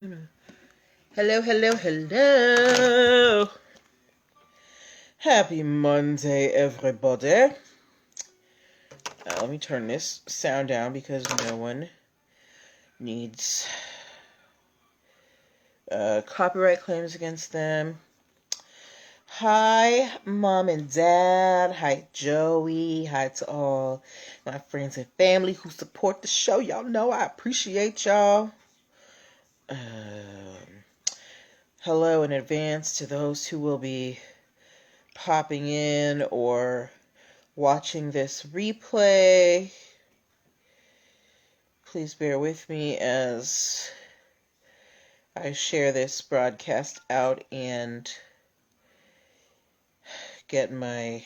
Hello, hello, hello. Happy Monday, everybody. Let me turn this sound down because no one needs copyright claims against them. Hi, Mom and Dad. Hi, Joey. Hi to all my friends and family who support the show. Y'all know I appreciate y'all. Hello in advance to those who will be popping in or watching this replay. Please bear with me as I share this broadcast out and get my,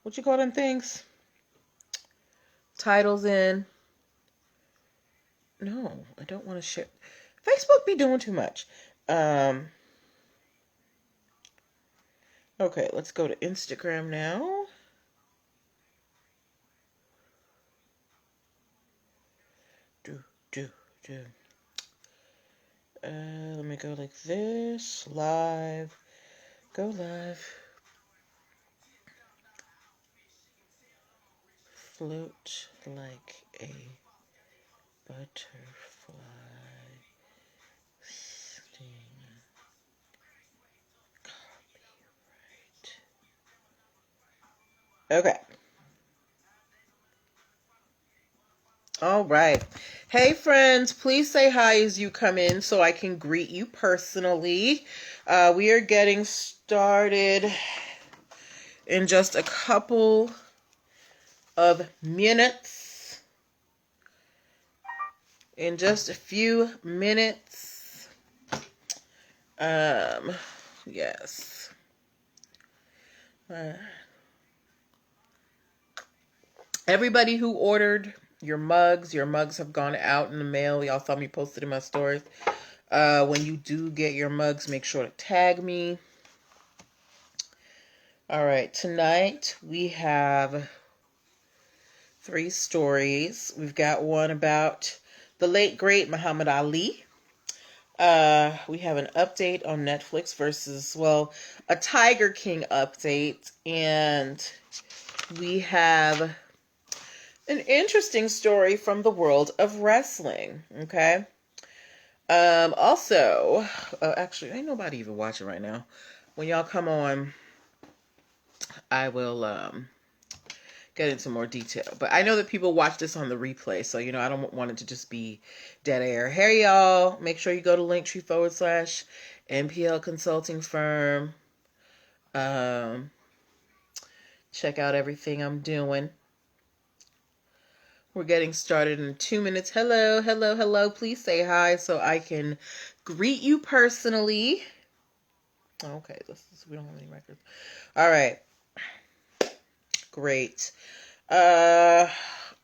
what you call them things? Titles in. No, I don't want to share. Facebook be doing too much. Okay, let's go to Instagram now. Let me go like this. Live. Go live. Float like a butterfly. Sting. Copyright. Okay. All right. Hey, friends, please say hi as you come in so I can greet you personally. We are getting started in just a couple of minutes. In just a few minutes. Yes. Everybody who ordered your mugs have gone out in the mail. Y'all saw me posted in my stories. When you do get your mugs, make sure to tag me. All right, tonight we have 3 stories. We've got one about the late great Muhammad Ali. We have an update on Netflix versus, well, a Tiger King update, and we have an interesting story from the world of wrestling. Okay. Also, actually, ain't nobody even watching right now. When y'all come on, I will get into more detail. But I know that people watch this on the replay, so I don't want it to just be dead air. Hey, y'all! Make sure you go to linktr.ee/nplconsultingfirm. Check out everything I'm doing. We're getting started in 2 minutes. Hello, hello, hello. Please say hi so I can greet you personally. Okay, we don't have any records. All right. Great. I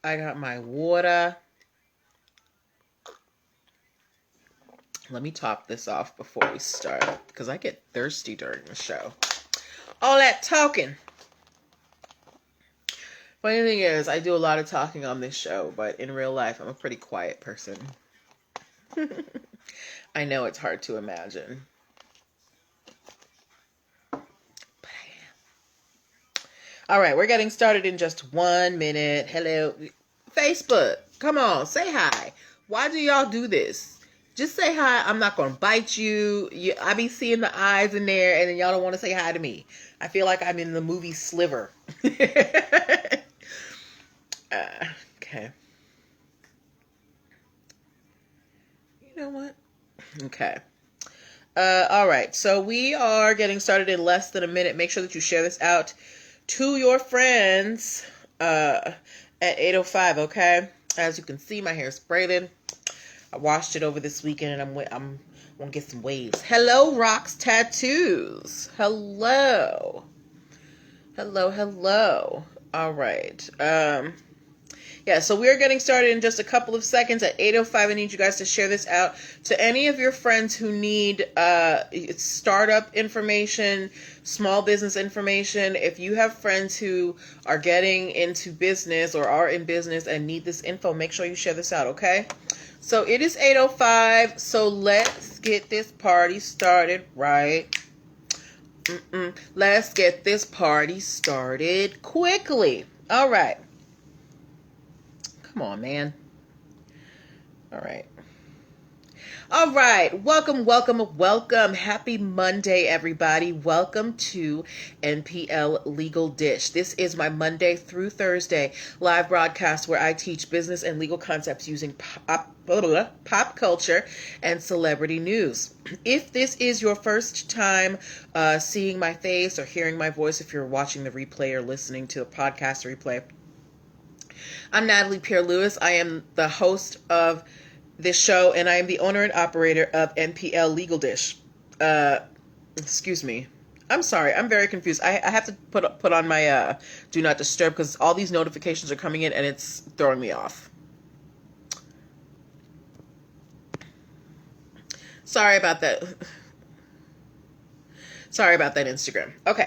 got my water. Let me top this off before we start because I get thirsty during the show. All that talking. Funny thing is, I do a lot of talking on this show, but in real life, I'm a pretty quiet person. I know it's hard to imagine. But I am. All right, we're getting started in just 1 minute. Hello. Facebook, come on, say hi. Why do y'all do this? Just say hi. I'm not going to bite you. I be seeing the eyes in there, and then y'all don't want to say hi to me. I feel like I'm in the movie Sliver. Okay. You know what? Okay. All right. So we are getting started in less than a minute. Make sure that you share this out to your friends at 8:05. Okay. As you can see, my hair is braided. I washed it over this weekend, and I'm gonna get some waves. Hello, Rocks Tattoos. Hello. Hello, hello. All right. Yeah, so we're getting started in just a couple of seconds. At 8:05, I need you guys to share this out to any of your friends who need startup information, small business information. If you have friends who are getting into business or are in business and need this info, make sure you share this out, okay? So it is 8:05. So let's get this party started, right? Let's get this party started quickly. All right. Come on, man. All right. All right. Welcome. Happy Monday, everybody. Welcome to NPL Legal Dish. This is my Monday through Thursday live broadcast where I teach business and legal concepts using pop culture and celebrity news. If this is your first time seeing my face or hearing my voice, if you're watching the replay or listening to a podcast replay, I'm Natalie Pierre-Lewis. I am the host of this show, and I am the owner and operator of NPL Legal Dish. Excuse me. I'm sorry. I'm very confused. I have to put on my do not disturb because all these notifications are coming in and it's throwing me off. Sorry about that. Sorry about that, Instagram. Okay.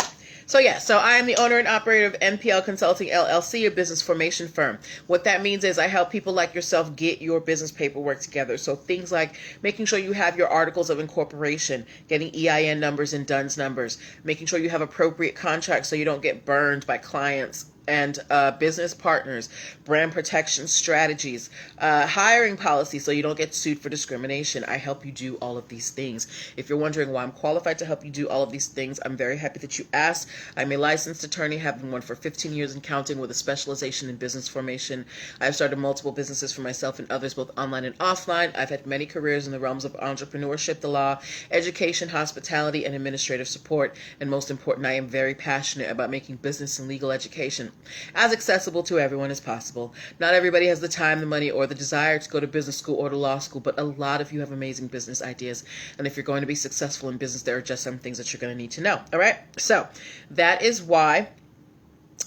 So I am the owner and operator of NPL Consulting LLC, a business formation firm. What that means is I help people like yourself get your business paperwork together. So things like making sure you have your articles of incorporation, getting EIN numbers and DUNS numbers, making sure you have appropriate contracts so you don't get burned by clients and business partners, brand protection strategies, hiring policies so you don't get sued for discrimination. I help you do all of these things. If you're wondering why I'm qualified to help you do all of these things, I'm very happy that you asked. I'm a licensed attorney, have been one for 15 years and counting with a specialization in business formation. I've started multiple businesses for myself and others, both online and offline. I've had many careers in the realms of entrepreneurship, the law, education, hospitality, and administrative support. And most important, I am very passionate about making business and legal education as accessible to everyone as possible. Not everybody has the time, the money, or the desire to go to business school or to law school, but a lot of you have amazing business ideas. And if you're going to be successful in business, there are just some things that you're going to need to know. All right? So that is why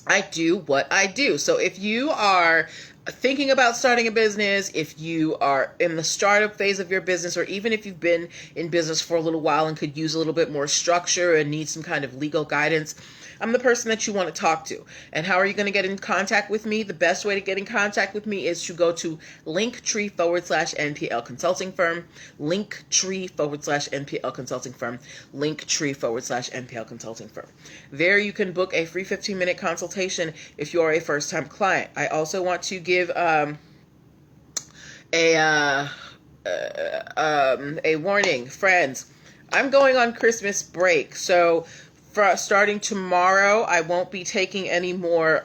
I do what I do. So if you are thinking about starting a business, if you are in the startup phase of your business, or even if you've been in business for a little while and could use a little bit more structure and need some kind of legal guidance, I'm the person that you want to talk to. And how are you going to get in contact with me? The best way to get in contact with me is to go to linktr.ee/NPL Consulting Firm, linktr.ee/NPL Consulting Firm, linktr.ee/NPL Consulting Firm. There you can book a free 15-minute consultation if you are a first-time client. I also want to give a warning, friends. I'm going on Christmas break, so starting tomorrow, I won't be taking any more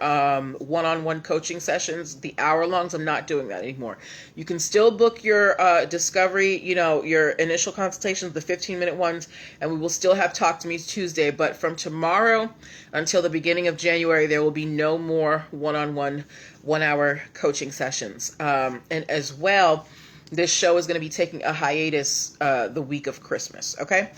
one-on-one coaching sessions, the hour-longs. I'm not doing that anymore. You can still book your discovery, your initial consultations, the 15-minute ones, and we will still have Talk to Me Tuesday. But from tomorrow until the beginning of January, there will be no more one-on-one, one-hour coaching sessions. And as well, this show is going to be taking a hiatus the week of Christmas, okay?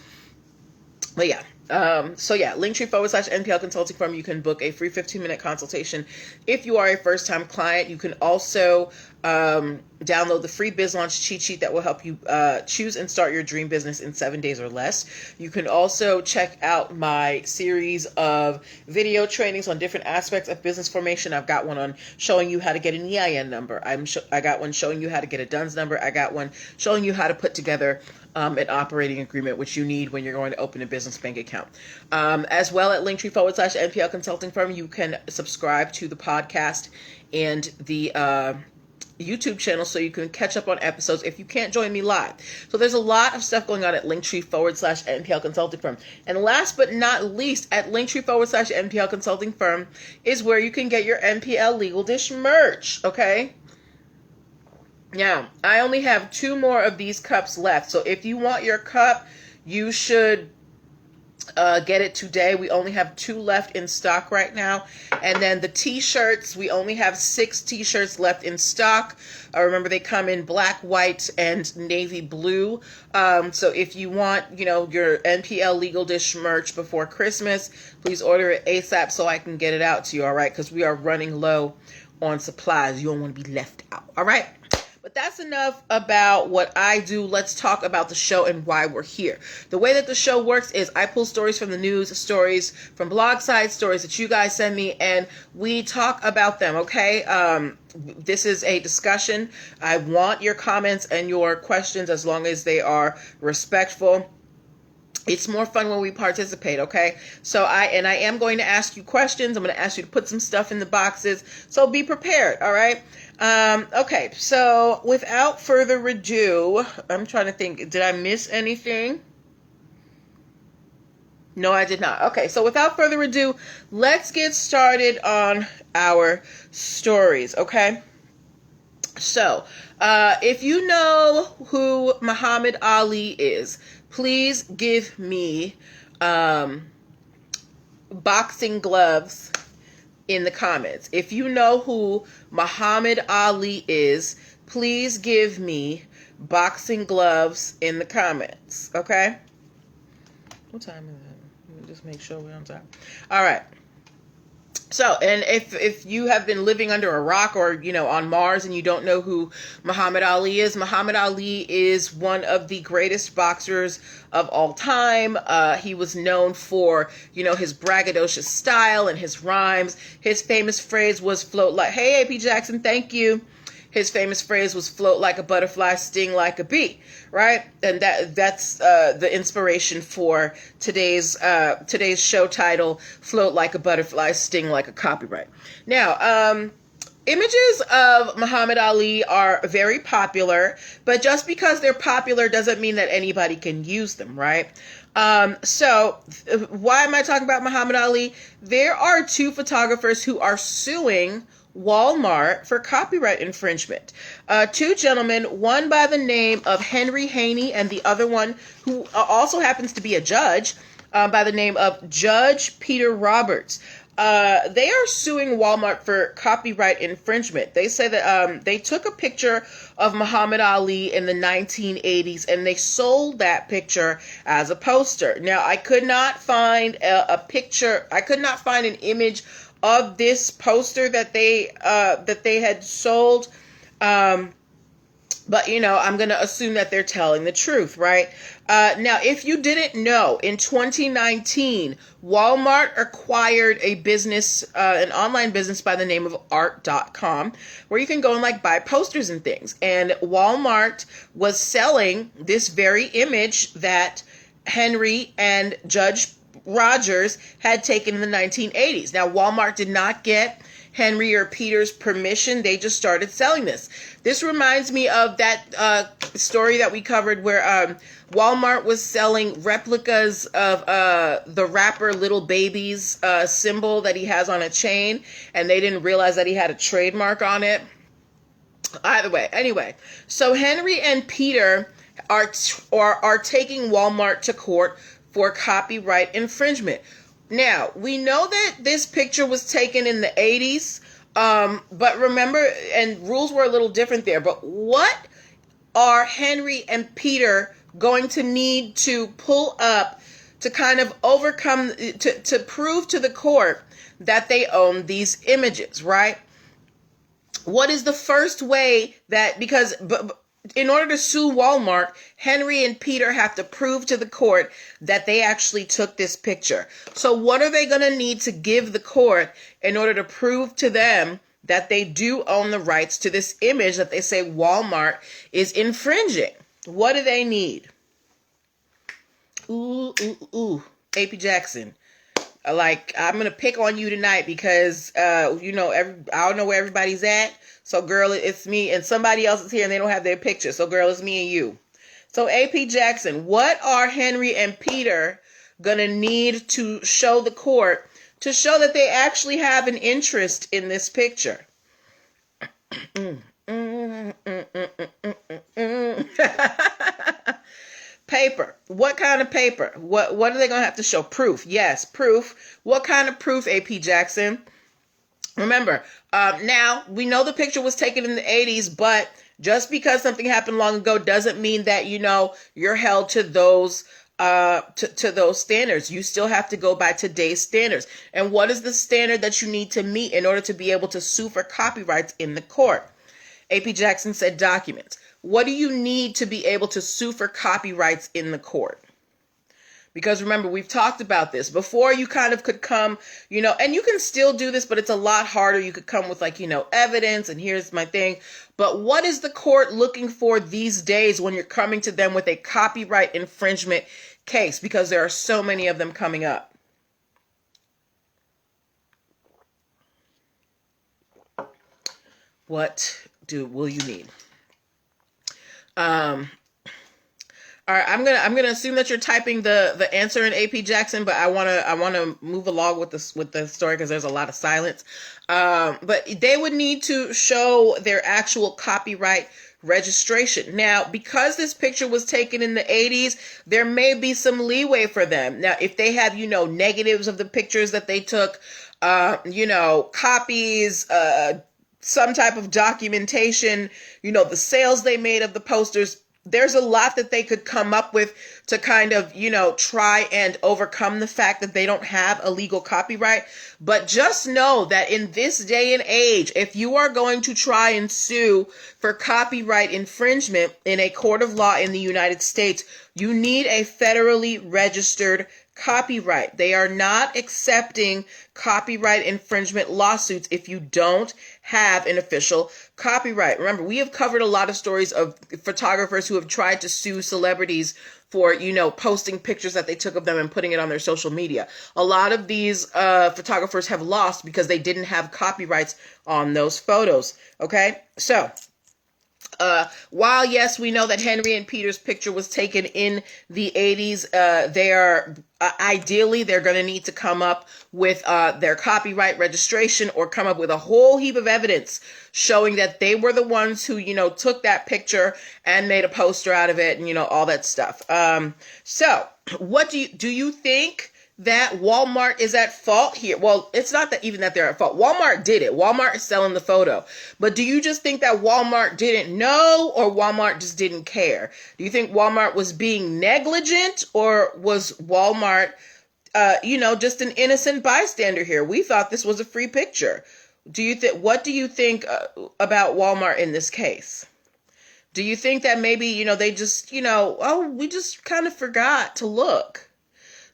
But yeah. Linktree.ee/NPL Consulting Firm. You can book a free 15-minute consultation if you are a first-time client. You can also download the free Biz Launch cheat sheet that will help you choose and start your dream business in 7 days or less. You can also check out my series of video trainings on different aspects of business formation. I've got one on showing you how to get an EIN number. I got one showing you how to get a DUNS number. I got one showing you how to put together an operating agreement, which you need when you're going to open a business bank account. As well at Linktree.ee/NPL Consulting Firm, you can subscribe to the podcast and the YouTube channel so you can catch up on episodes if you can't join me live. So there's a lot of stuff going on at Linktree.ee/NPL Consulting Firm. And last but not least, at Linktree.ee/NPL Consulting Firm is where you can get your NPL Legal Dish merch, okay? Now, I only have 2 more of these cups left. So if you want your cup, you should get it today. We only have 2 left in stock right now. And then the t-shirts, we only have 6 t-shirts left in stock. Remember, they come in black, white, and navy blue. So if you want, your NPL Legal Dish merch before Christmas, please order it ASAP so I can get it out to you, all right? Because we are running low on supplies. You don't want to be left out, all right? But that's enough about what I do. Let's talk about the show and why we're here. The way that the show works is I pull stories from the news, stories from blog sites, stories that you guys send me, and we talk about them, okay? This is a discussion. I want your comments and your questions as long as they are respectful. It's more fun when we participate, okay? So I am going to ask you questions. I'm going to ask you to put some stuff in the boxes. So be prepared, all right? Okay, so without further ado, I'm trying to think, did I miss anything? No, I did not. Okay, so without further ado, let's get started on our stories, okay? So, if you know who Muhammad Ali is, please give me boxing gloves in the comments. If you know who Muhammad Ali is, please give me boxing gloves in the comments, okay? What time is it? Let me just make sure we're on time. All right. So, and if you have been living under a rock or, on Mars and you don't know who Muhammad Ali is one of the greatest boxers of all time. He was known for, his braggadocious style and his rhymes. His famous phrase was float like, hey, AP Jackson, thank you. His famous phrase was float like a butterfly, sting like a bee, right? And that's the inspiration for today's show title, Float Like a Butterfly, Sting Like a Copyright. Now, images of Muhammad Ali are very popular, but just because they're popular doesn't mean that anybody can use them, right? So why am I talking about Muhammad Ali? There are two photographers who are suing Walmart for copyright infringement. Two gentlemen, one by the name of Henry Haney and the other one who also happens to be a judge by the name of Judge Peter Roberts. They are suing Walmart for copyright infringement. They say that they took a picture of Muhammad Ali in the 1980s and they sold that picture as a poster. Now, I could not find a picture. I could not find an image of this poster that they had sold. But, I'm going to assume that they're telling the truth, right? Now, if you didn't know, in 2019, Walmart acquired a business, an online business by the name of art.com, where you can go and buy posters and things. And Walmart was selling this very image that Henry and Judge Rogers had taken in the 1980s. Now, Walmart did not get Henry or Peter's permission. They just started selling this. This reminds me of that story that we covered where Walmart was selling replicas of the rapper Lil Baby's symbol that he has on a chain, and they didn't realize that he had a trademark on it. Either way, anyway, so Henry and Peter are taking Walmart to court for copyright infringement. Now, we know that this picture was taken in the 80s, but remember, and rules were a little different there, but what are Henry and Peter going to need to pull up to kind of overcome, to prove to the court that they own these images, right? What is the first way that, because in order to sue Walmart, Henry and Peter have to prove to the court that they actually took this picture. So what are they going to need to give the court in order to prove to them that they do own the rights to this image that they say Walmart is infringing? What do they need? Ooh, AP Jackson. I'm going to pick on you tonight because, I don't know where everybody's at. So, girl, it's me and somebody else is here and they don't have their picture. So, girl, it's me and you. So, AP Jackson, what are Henry and Peter going to need to show the court to show that they actually have an interest in this picture? Paper. What kind of paper? What are they going to have to show? Proof. Yes, proof. What kind of proof, AP Jackson? Remember, now we know the picture was taken in the 80s, but just because something happened long ago doesn't mean that, you're held to those to those standards. You still have to go by today's standards. And what is the standard that you need to meet in order to be able to sue for copyrights in the court? AP Jackson said documents. What do you need to be able to sue for copyrights in the court? Because remember, we've talked about this before. You kind of could come, and you can still do this, but it's a lot harder. You could come with evidence, and here's my thing. But what is the court looking for these days when you're coming to them with a copyright infringement case? Because there are so many of them coming up. What will you need? All right, I'm gonna assume that you're typing the answer in AP Jackson, but I wanna move along with the story because there's a lot of silence. But they would need to show their actual copyright registration. Now, because this picture was taken in the 80s, there may be some leeway for them. Now, if they have negatives of the pictures that they took, copies, some type of documentation, the sales they made of the posters. There's a lot that they could come up with to kind of, try and overcome the fact that they don't have a legal copyright. But just know that in this day and age, if you are going to try and sue for copyright infringement in a court of law in the United States, you need a federally registered copyright. They are not accepting copyright infringement lawsuits if you don't have an official copyright. Remember, we have covered a lot of stories of photographers who have tried to sue celebrities for, posting pictures that they took of them and putting it on their social media. A lot of these photographers have lost because they didn't have copyrights on those photos. Okay, so while yes, we know that Henry and Peter's picture was taken in the 80s, they are ideally they're going to need to come up with their copyright registration or come up with a whole heap of evidence showing that they were the ones who took that picture and made a poster out of it and all that stuff. So what do you think that Walmart is at fault here? Well, it's not that even that they're at fault. Walmart did it. Walmart is selling the photo. But do you just think that Walmart didn't know or Walmart just didn't care? Do you think Walmart was being negligent or was Walmart, just an innocent bystander here? We thought this was a free picture. What do you think about Walmart in this case? Do you think that maybe, they just, we just kind of forgot to look?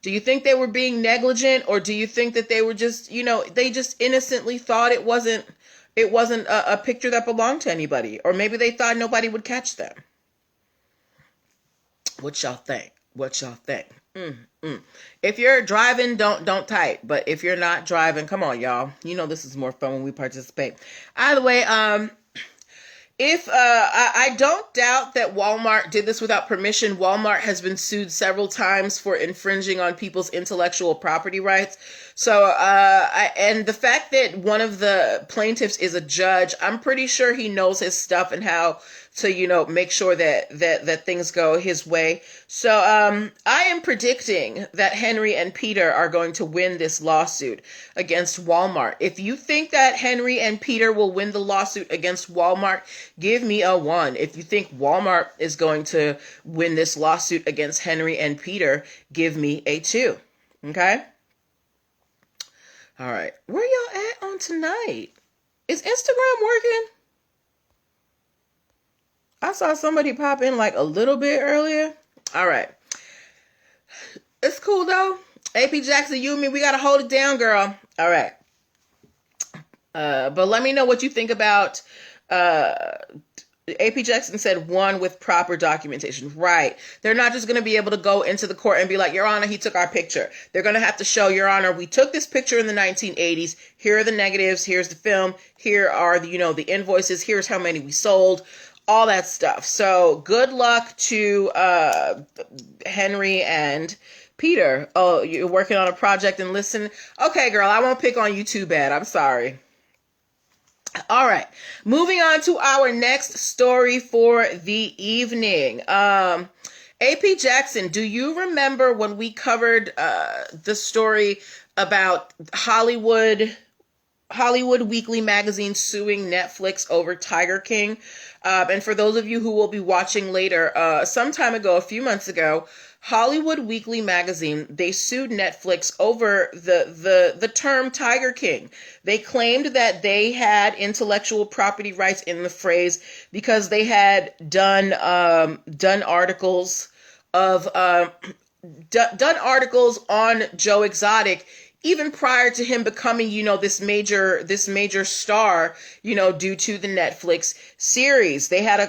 Do you think they were being negligent, or do you think that they were just, they just innocently thought it wasn't a picture that belonged to anybody, or maybe they thought nobody would catch them? What y'all think? If you're driving, don't type. But if you're not driving, come on, y'all. This is more fun when we participate. Either way, If I don't doubt that Walmart did this without permission. Walmart has been sued several times for infringing on people's intellectual property rights. So, and the fact that one of the plaintiffs is a judge, I'm pretty sure he knows his stuff and how to, make sure that things go his way. So, I am predicting that Henry and Peter are going to win this lawsuit against Walmart. If you think that Henry and Peter will win the lawsuit against Walmart, give me a 1. If you think Walmart is going to win this lawsuit against Henry and Peter, give me a 2. Okay? All right. Where y'all at on tonight? Is Instagram working? I saw somebody pop in like a little bit earlier. All right. It's cool though. AP Jackson, you and me, we got to hold it down, girl. All right. But let me know what you think about AP Jackson said 1 with proper documentation. Right. They're not just going to be able to go into the court and be like, Your Honor, he took our picture. They're going to have to show, Your Honor, we took this picture in the 1980s. Here are the negatives. Here's the film. Here are the, the invoices. Here's how many we sold. All that stuff. So good luck to Henry and Peter. Oh, you're working on a project and listen. Okay, girl, I won't pick on you too bad. I'm sorry. All right, moving on to our next story for the evening. AP Jackson, do you remember when we covered the story about Hollywood Hollywood Weekly magazine suing Netflix over Tiger King. And for those of you who will be watching later, some time ago, a few months ago, Hollywood Weekly magazine, they sued Netflix over the term Tiger King. They claimed that they had intellectual property rights in the phrase because they had done articles on Joe Exotic even prior to him becoming, this major star, due to the Netflix series. They had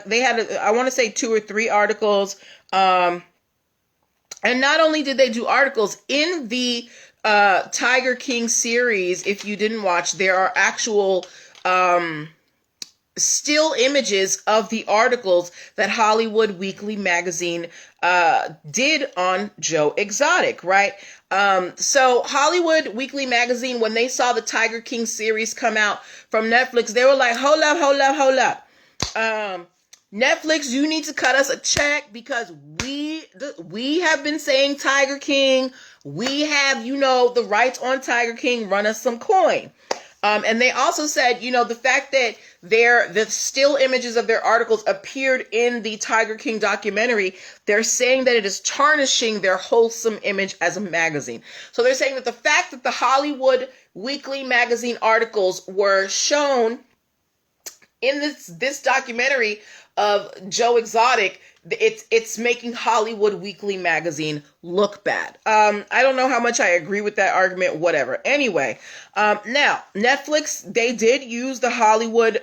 I want to say 2 or 3 articles. And not only did they do articles in the Tiger King series, if you didn't watch, there are actual still images of the articles that Hollywood Weekly magazine did on Joe Exotic, right? So Hollywood Weekly magazine, when they saw the Tiger King series come out from Netflix, they were like, hold up. Netflix, you need to cut us a check because we have been saying Tiger King. We have, the rights on Tiger King. Run us some coin. And they also said, the fact that the still images of their articles appeared in the Tiger King documentary, they're saying that it is tarnishing their wholesome image as a magazine. So they're saying that the fact that the Hollywood Weekly magazine articles were shown in this documentary of Joe Exotic, it's making Hollywood Weekly magazine look bad. I don't know how much I agree with that argument, whatever. Anyway, now Netflix, they did use the Hollywood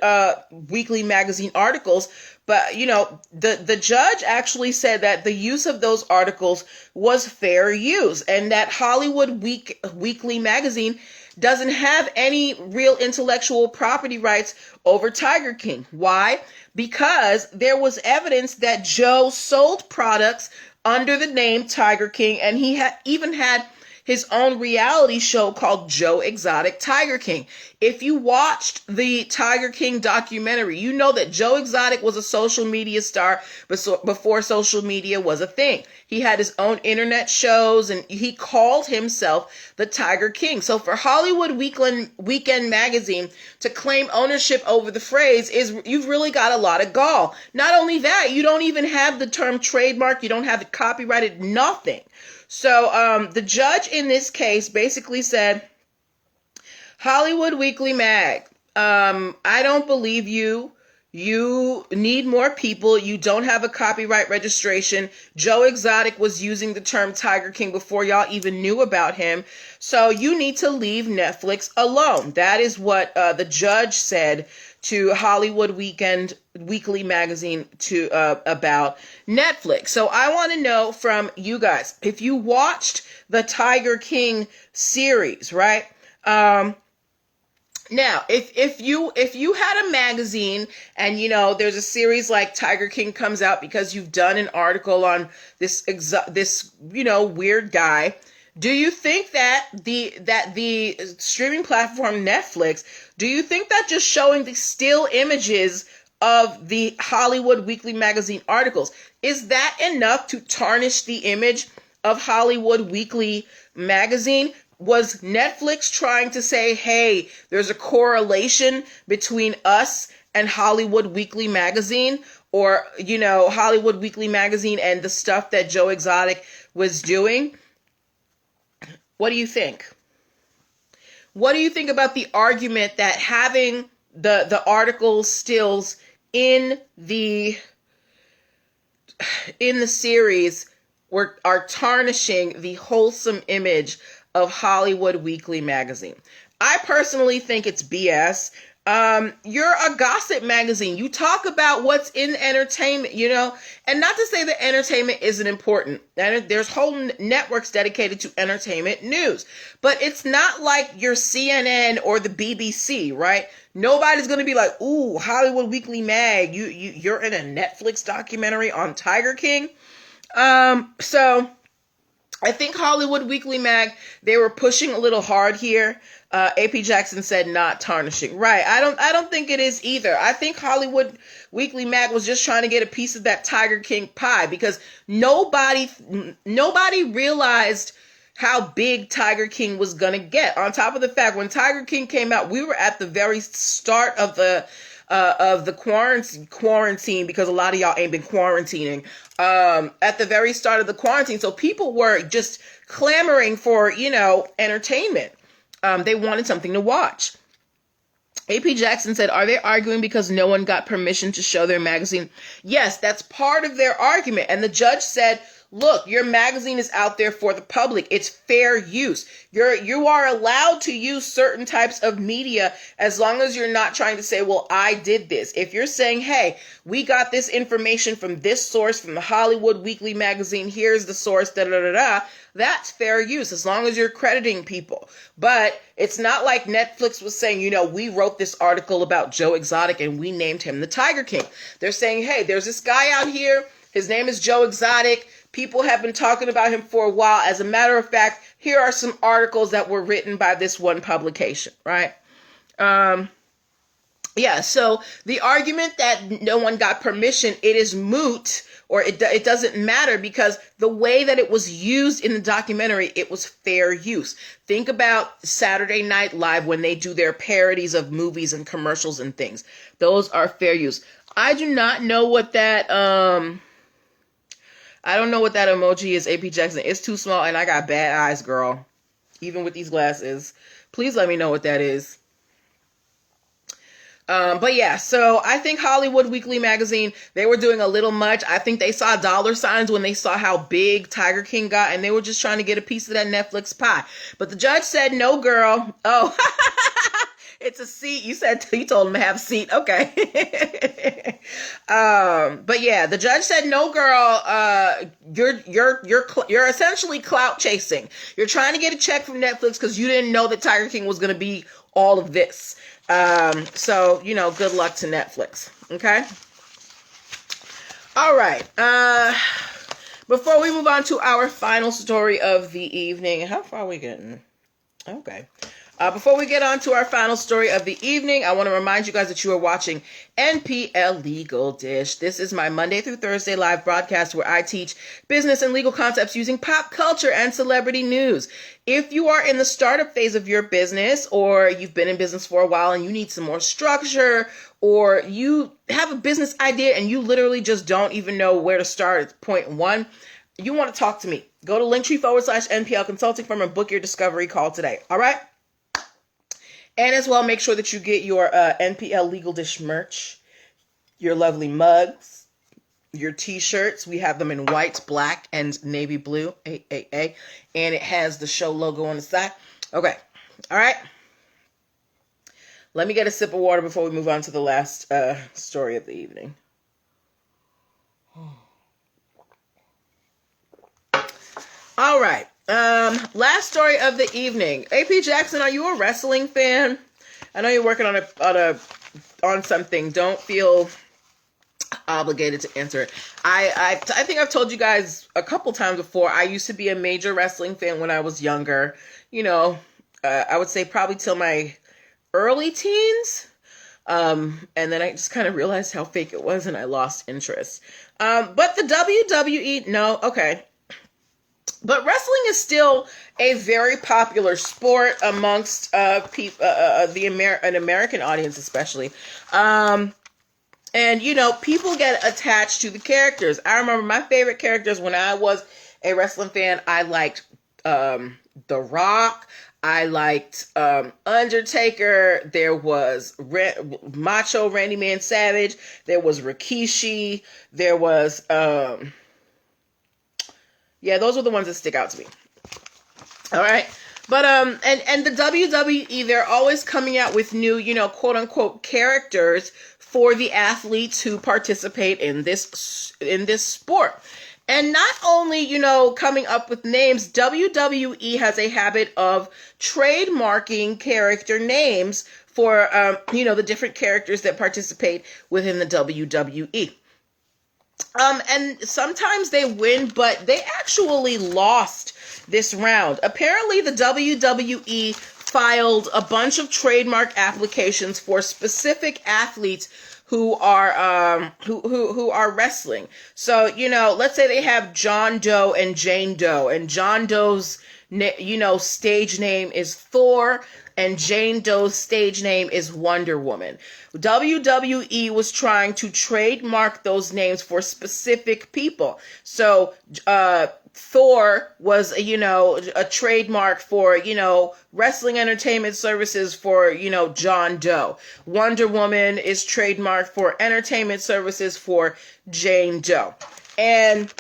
Weekly magazine articles, but the judge actually said that the use of those articles was fair use and that Hollywood Weekly magazine doesn't have any real intellectual property rights over Tiger King. Why? Because there was evidence that Joe sold products under the name Tiger King, and he even had his own reality show called Joe Exotic Tiger King. If you watched the Tiger King documentary, you know that Joe Exotic was a social media star before social media was a thing. He had his own internet shows and he called himself the Tiger King. So for Hollywood Weekend magazine to claim ownership over the phrase you've really got a lot of gall. Not only that, you don't even have the term trademark. You don't have it copyrighted, nothing. So the judge in this case basically said, Hollywood Weekly Mag, I don't believe you. You need more people. You don't have a copyright registration. Joe Exotic was using the term Tiger King before y'all even knew about him. So you need to leave Netflix alone. That is what the judge said to Hollywood Weekly magazine about Netflix. So I want to know from you guys, if you watched the Tiger King series, right? Now, if you had a magazine and there's a series like Tiger King comes out because you've done an article on this weird guy, do you think that the streaming platform Netflix, do you think that just showing the still images of the Hollywood Weekly magazine articles, is that enough to tarnish the image of Hollywood Weekly magazine? Was Netflix trying to say, hey, there's a correlation between us and Hollywood Weekly magazine, or, Hollywood Weekly magazine and the stuff that Joe Exotic was doing? What do you think? What do you think about the argument that having the article stills in the series are tarnishing the wholesome image of Hollywood Weekly magazine? I personally think it's BS. You're a gossip magazine. You talk about what's in entertainment, and not to say that entertainment isn't important. There's whole networks dedicated to entertainment news, but it's not like your CNN or the BBC, right? Nobody's going to be like, ooh, Hollywood Weekly mag, you're in a Netflix documentary on Tiger King. So I think Hollywood Weekly mag, they were pushing a little hard here. AP Jackson said not tarnishing. Right. I don't think it is either. I think Hollywood Weekly mag was just trying to get a piece of that Tiger King pie because nobody realized how big Tiger King was going to get. On top of the fact, when Tiger King came out, we were at the very start of the quarantine, because a lot of y'all ain't been quarantining, at the very start of the quarantine. So people were just clamoring for, entertainment. They wanted something to watch. AP Jackson said, are they arguing because no one got permission to show their magazine? Yes, that's part of their argument. And the judge said, look, your magazine is out there for the public. It's fair use. You are allowed to use certain types of media as long as you're not trying to say, well, I did this. If you're saying, hey, we got this information from this source, from the Hollywood Weekly magazine, here's the source, that's fair use, as long as you're crediting people. But it's not like Netflix was saying, we wrote this article about Joe Exotic and we named him the Tiger King. They're saying, hey, there's this guy out here. His name is Joe Exotic. People have been talking about him for a while. As a matter of fact, here are some articles that were written by this one publication, right? So the argument that no one got permission, it is moot, or it doesn't matter, because the way that it was used in the documentary, it was fair use. Think about Saturday Night Live when they do their parodies of movies and commercials and things. Those are fair use. I do not know what that, I don't know what that emoji is, AP Jackson. It's too small and I got bad eyes, girl. Even with these glasses. Please let me know what that is. But yeah, so I think Hollywood Weekly magazine, they were doing a little much. I think they saw dollar signs when they saw how big Tiger King got, and they were just trying to get a piece of that Netflix pie. But the judge said, no, girl. Oh, it's a seat. You told him to have a seat. Okay. But yeah, the judge said, no, girl, you're essentially clout chasing. You're trying to get a check from Netflix because you didn't know that Tiger King was going to be all of this. So, good luck to Netflix. Okay. All right. Before we move on to our final story of the evening, how far are we getting? Okay. Before we get on to our final story of the evening, I want to remind you guys that you are watching NPL Legal Dish. This is my Monday through Thursday live broadcast where I teach business and legal concepts using pop culture and celebrity news. If you are in the startup phase of your business, or you've been in business for a while and you need some more structure, or you have a business idea and you literally just don't even know where to start at point one, you want to talk to me. Go to linktr.ee/nplconsultingfirm and book your discovery call today. All right? And as well, make sure that you get your NPL Legal Dish merch, your lovely mugs, your t-shirts. We have them in white, black, and navy blue, AAA. And it has the show logo on the side. Okay. All right. Let me get a sip of water before we move on to the last story of the evening. All right. Last story of the evening. AP Jackson, are you a wrestling fan? I know you're working on something. Don't feel obligated to answer it. I think I've told you guys a couple times before, I used to be a major wrestling fan when I was younger. I would say probably till my early teens. And then I just kind of realized how fake it was and I lost interest. But the WWE, no, okay. But wrestling is still a very popular sport amongst people, an American audience especially. And, people get attached to the characters. I remember my favorite characters when I was a wrestling fan. I liked The Rock. I liked Undertaker. There was Macho Randy Man Savage. There was Rikishi. There was... Yeah, those are the ones that stick out to me. All right. But, and the WWE, they're always coming out with new, quote unquote characters for the athletes who participate in this sport. And not only, coming up with names, WWE has a habit of trademarking character names for, the different characters that participate within the WWE. And sometimes they win, but they actually lost this round. Apparently, the WWE filed a bunch of trademark applications for specific athletes who are wrestling. So, let's say they have John Doe and Jane Doe, and John Doe's stage name is Thor, and Jane Doe's stage name is Wonder Woman. WWE was trying to trademark those names for specific people. So, Thor was, a trademark for, wrestling entertainment services for, John Doe. Wonder Woman is trademarked for entertainment services for Jane Doe. And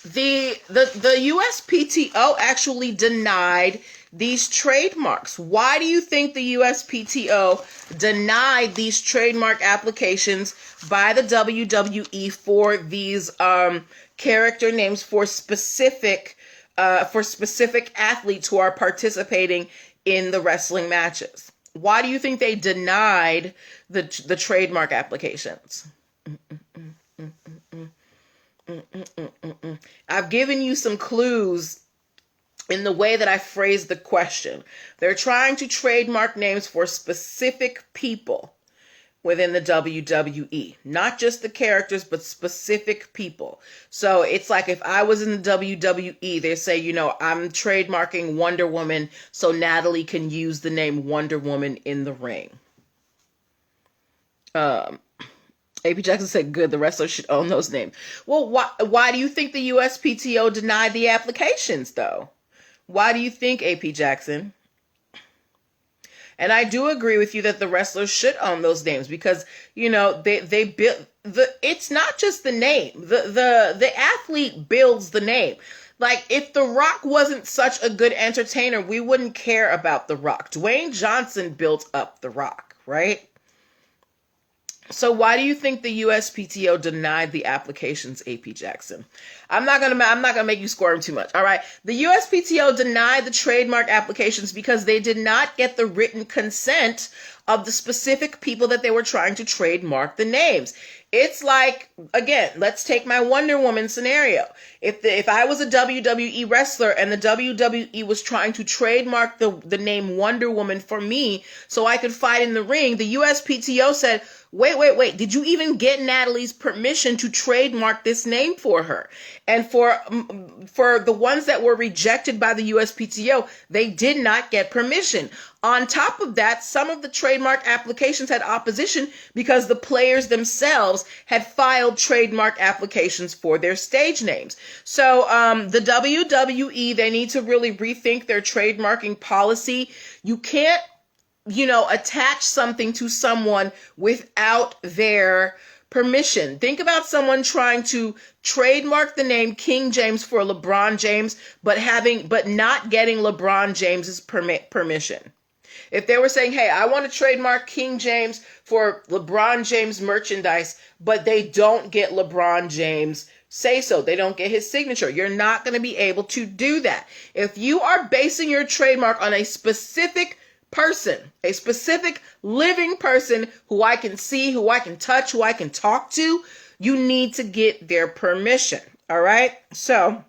the USPTO actually denied these trademarks. Why do you think the USPTO denied these trademark applications by the WWE for these character names for specific athletes who are participating in the wrestling matches? Why do you think they denied the trademark applications? I've given you some clues in the way that I phrased the question. They're trying to trademark names for specific people within the WWE, not just the characters, but specific people. So it's like if I was in the WWE, they say, I'm trademarking Wonder Woman so Natalie can use the name Wonder Woman in the ring. AP Jackson said, good, the wrestlers should own those names. Well, why do you think the USPTO denied the applications, though? Why do you think, AP Jackson? And I do agree with you that the wrestlers should own those names because, they built it's not just the name. The athlete builds the name. Like, if The Rock wasn't such a good entertainer, we wouldn't care about The Rock. Dwayne Johnson built up The Rock, right? So why do you think the USPTO denied the applications, AP Jackson? I'm not gonna make you squirm too much. All right. The USPTO denied the trademark applications because they did not get the written consent of the specific people that they were trying to trademark the names. It's like, again, let's take my Wonder Woman scenario. If I was a WWE wrestler and the WWE was trying to trademark the name Wonder Woman for me so I could fight in the ring, the USPTO said, wait, did you even get Natalie's permission to trademark this name for her? And for the ones that were rejected by the USPTO, they did not get permission. On top of that, some of the trademark applications had opposition because the players themselves had filed trademark applications for their stage names. So the WWE, they need to really rethink their trademarking policy. You can't attach something to someone without their permission. Think about someone trying to trademark the name King James for LeBron James, but not getting LeBron James's permission. If they were saying, hey, I want to trademark King James for LeBron James merchandise, but they don't get LeBron James say so, they don't get his signature, you're not going to be able to do that. If you are basing your trademark on a specific person, a specific living person who I can see, who I can touch, who I can talk to, you need to get their permission. All right. So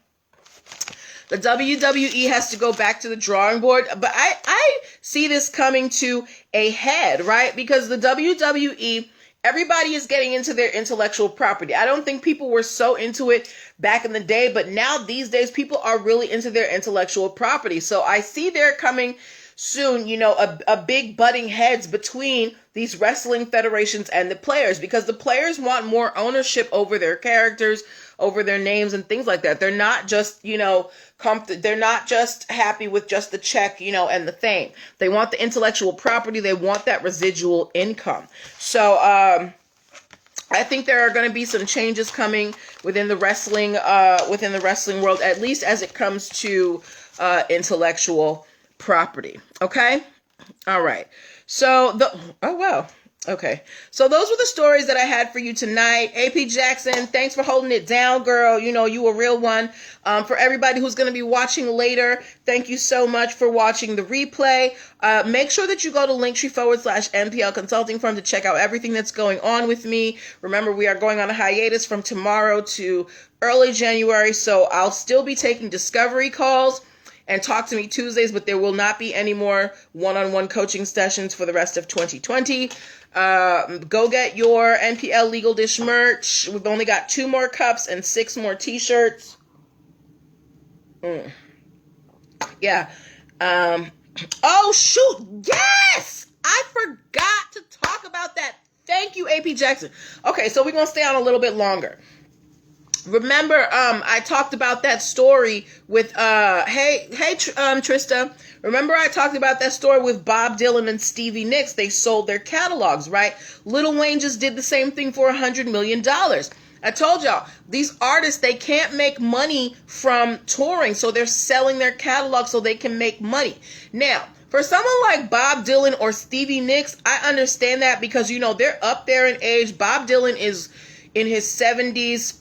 the WWE has to go back to the drawing board, but I see this coming to a head, right? Because the WWE, everybody is getting into their intellectual property. I don't think people were so into it back in the day, but now these days people are really into their intellectual property. So I see they're coming soon, a big butting heads between these wrestling federations and the players, because the players want more ownership over their characters, over their names and things like that. They're not just, they're not just happy with just the check, and the fame. They want the intellectual property. They want that residual income. So, I think there are going to be some changes coming within the wrestling world, at least as it comes to intellectual property. Okay. All right. So okay. So those were the stories that I had for you tonight. AP Jackson, thanks for holding it down, girl. You a real one. For everybody who's going to be watching later, thank you so much for watching the replay. Make sure that you go to linktr.ee/nplconsultingfirm to check out everything that's going on with me. Remember, we are going on a hiatus from tomorrow to early January, so I'll still be taking discovery calls and Talk to Me Tuesdays, but there will not be any more one-on-one coaching sessions for the rest of 2020. Go get your NPL Legal Dish merch. We've only got 2 more cups and 6 more t-shirts. Yeah. Oh, shoot. Yes! I forgot to talk about that. Thank you, AP Jackson. Okay, so we're going to stay on a little bit longer. Remember, I talked about that story with, Trista. Remember I talked about that story with Bob Dylan and Stevie Nicks. They sold their catalogs, right? Lil Wayne just did the same thing for $100 million. I told y'all, these artists, they can't make money from touring, so they're selling their catalog so they can make money. Now, for someone like Bob Dylan or Stevie Nicks, I understand that because, they're up there in age. Bob Dylan is in his 70s.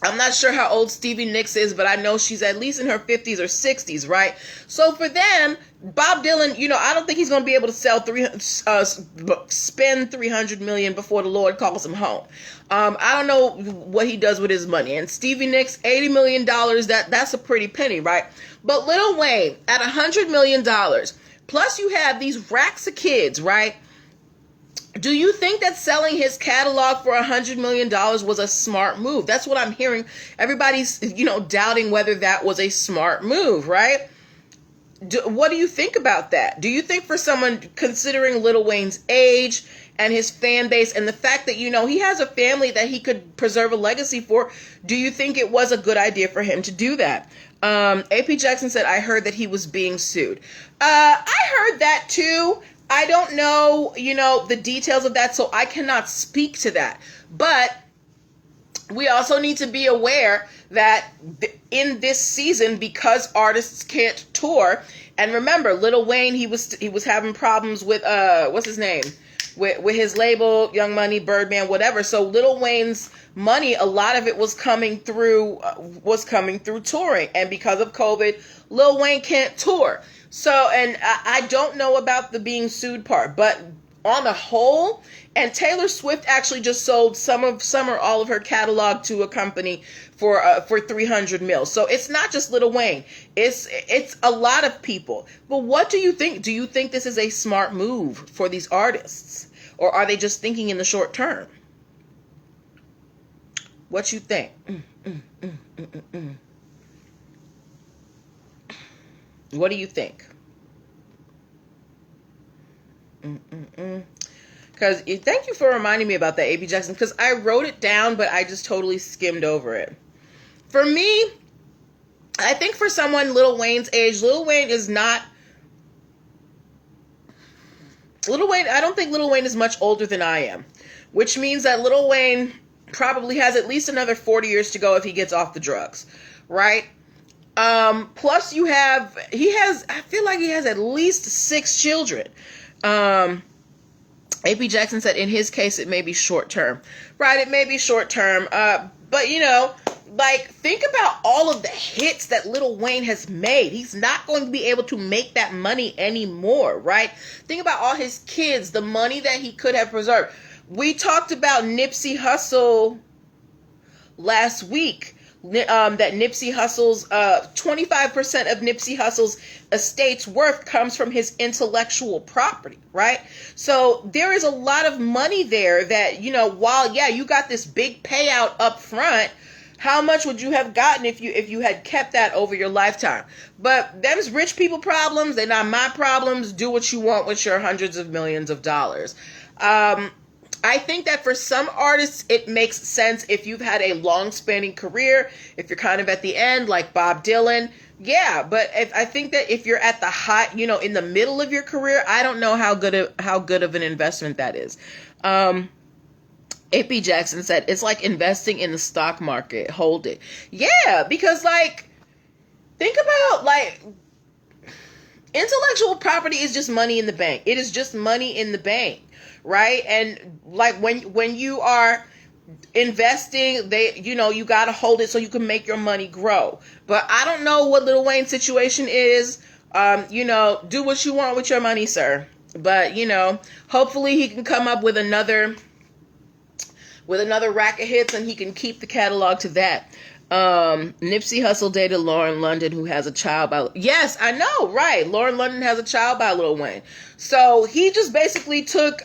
I'm not sure how old Stevie Nicks is, but I know she's at least in her 50s or 60s, right? So for them, Bob Dylan, I don't think he's going to be able to spend $300 million before the Lord calls him home. I don't know what he does with his money. And Stevie Nicks, $80 million, that's a pretty penny, right? But Lil Wayne, at $100 million, plus you have these racks of kids, right? Do you think that selling his catalog for $100 million was a smart move? That's what I'm hearing. Everybody's, doubting whether that was a smart move, right? What do you think about that? Do you think for someone considering Lil Wayne's age and his fan base and the fact that, he has a family that he could preserve a legacy for, do you think it was a good idea for him to do that? AP Jackson said, I heard that he was being sued. I heard that too. I don't know, the details of that, so I cannot speak to that. But we also need to be aware that in this season, because artists can't tour, and remember, Lil Wayne, he was having problems with what's his name, with his label, Young Money, Birdman, whatever. So Lil Wayne's money, a lot of it was coming through touring, and because of COVID, Lil Wayne can't tour. So, and I don't know about the being sued part, but on the whole, and Taylor Swift actually just sold some or all of her catalog to a company for $300 million. So it's not just Lil Wayne; it's a lot of people. But what do you think? Do you think this is a smart move for these artists, or are they just thinking in the short term? What you think? What do you think? Because thank you for reminding me about that, AP Jackson, because I wrote it down, but I just totally skimmed over it. For me, I think for someone Lil Wayne's age, I don't think Lil Wayne is much older than I am, which means that Lil Wayne probably has at least another 40 years to go if he gets off the drugs, right? Plus I feel like he has at least 6 children. AP Jackson said in his case, it may be short term, right? It may be short term. But think about all of the hits that Lil Wayne has made. He's not going to be able to make that money anymore, right? Think about all his kids, the money that he could have preserved. We talked about Nipsey Hussle last week. That Nipsey Hussle's 25% of Nipsey Hussle's estate's worth comes from his intellectual property, right? So there is a lot of money there that, while you got this big payout up front, how much would you have gotten if you had kept that over your lifetime? But them's rich people problems, they're not my problems. Do what you want with your hundreds of millions of dollars. I think that for some artists, it makes sense if you've had a long-spanning career, if you're kind of at the end, like Bob Dylan. Yeah, but I think that if you're at the high, in the middle of your career, I don't know how good of an investment that is. AP Jackson said, it's like investing in the stock market. Hold it. Yeah, because, think about, intellectual property is just money in the bank. It is just money in the bank. Right? And when you are investing, you got to hold it so you can make your money grow. But I don't know what Lil Wayne's situation is. Do what you want with your money, sir. But, hopefully he can come up with another rack of hits and he can keep the catalog to that. Nipsey Hussle dated Lauren London, who has a child by... Yes, I know, right. Lauren London has a child by Lil Wayne. So he just basically took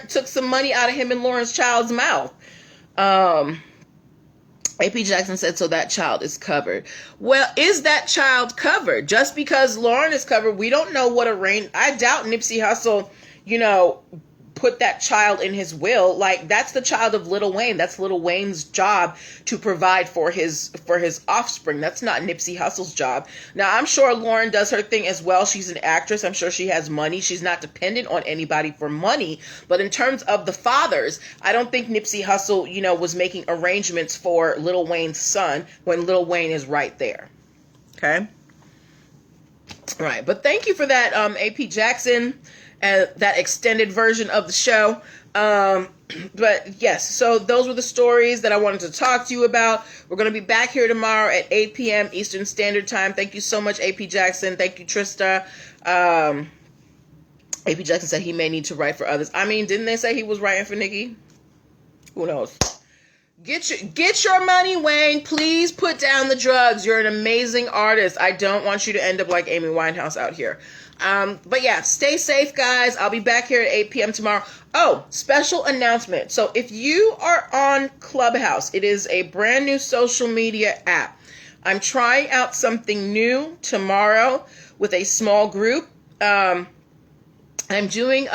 took some money out of him and Lauren's child's mouth. AP Jackson said, so that child is covered. Well, is that child covered? Just because Lauren is covered, we don't know what I doubt Nipsey Hussle, put that child in his will. Like, that's the child of Lil Wayne. That's Lil Wayne's job to provide for his offspring. That's not Nipsey Hussle's job. Now, I'm sure Lauren does her thing as well. She's an actress. I'm sure she has money. She's not dependent on anybody for money. But in terms of the fathers, I don't think Nipsey Hussle, was making arrangements for Lil Wayne's son when Lil Wayne is right there. Okay? All right. But thank you for that, AP Jackson. That extended version of the show. But yes, so those were the stories that I wanted to talk to you about. We're going to be back here tomorrow at 8 p.m. Eastern Standard Time. Thank you so much, AP Jackson. Thank you, Trista. AP Jackson said he may need to write for others. I mean, didn't they say he was writing for Nicki? Who knows? Get your money, Wayne. Please put down the drugs. You're an amazing artist. I don't want you to end up like Amy Winehouse out here. But yeah, stay safe, guys. I'll be back here at 8 p.m. tomorrow. Oh, special announcement. So if you are on Clubhouse, it is a brand new social media app. I'm trying out something new tomorrow with a small group. I'm doing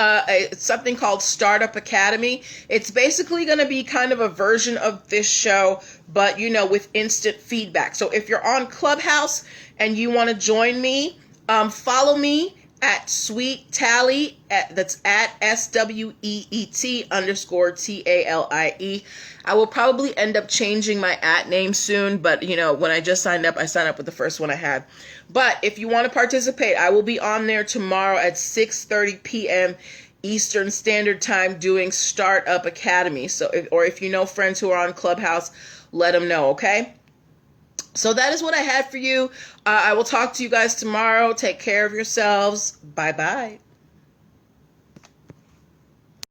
something called Startup Academy. It's basically going to be kind of a version of this show, but, with instant feedback. So if you're on Clubhouse and you want to join me, follow me at Sweet Tally, that's at SWEET_TALIE. I will probably end up changing my @name soon, but when I just signed up, I signed up with the first one I had. But if you want to participate, I will be on there tomorrow at 6:30 p.m. Eastern Standard Time doing Startup Academy. So, if you know friends who are on Clubhouse, let them know, okay? So that is what I had for you. I will talk to you guys tomorrow. Take care of yourselves. Bye-bye.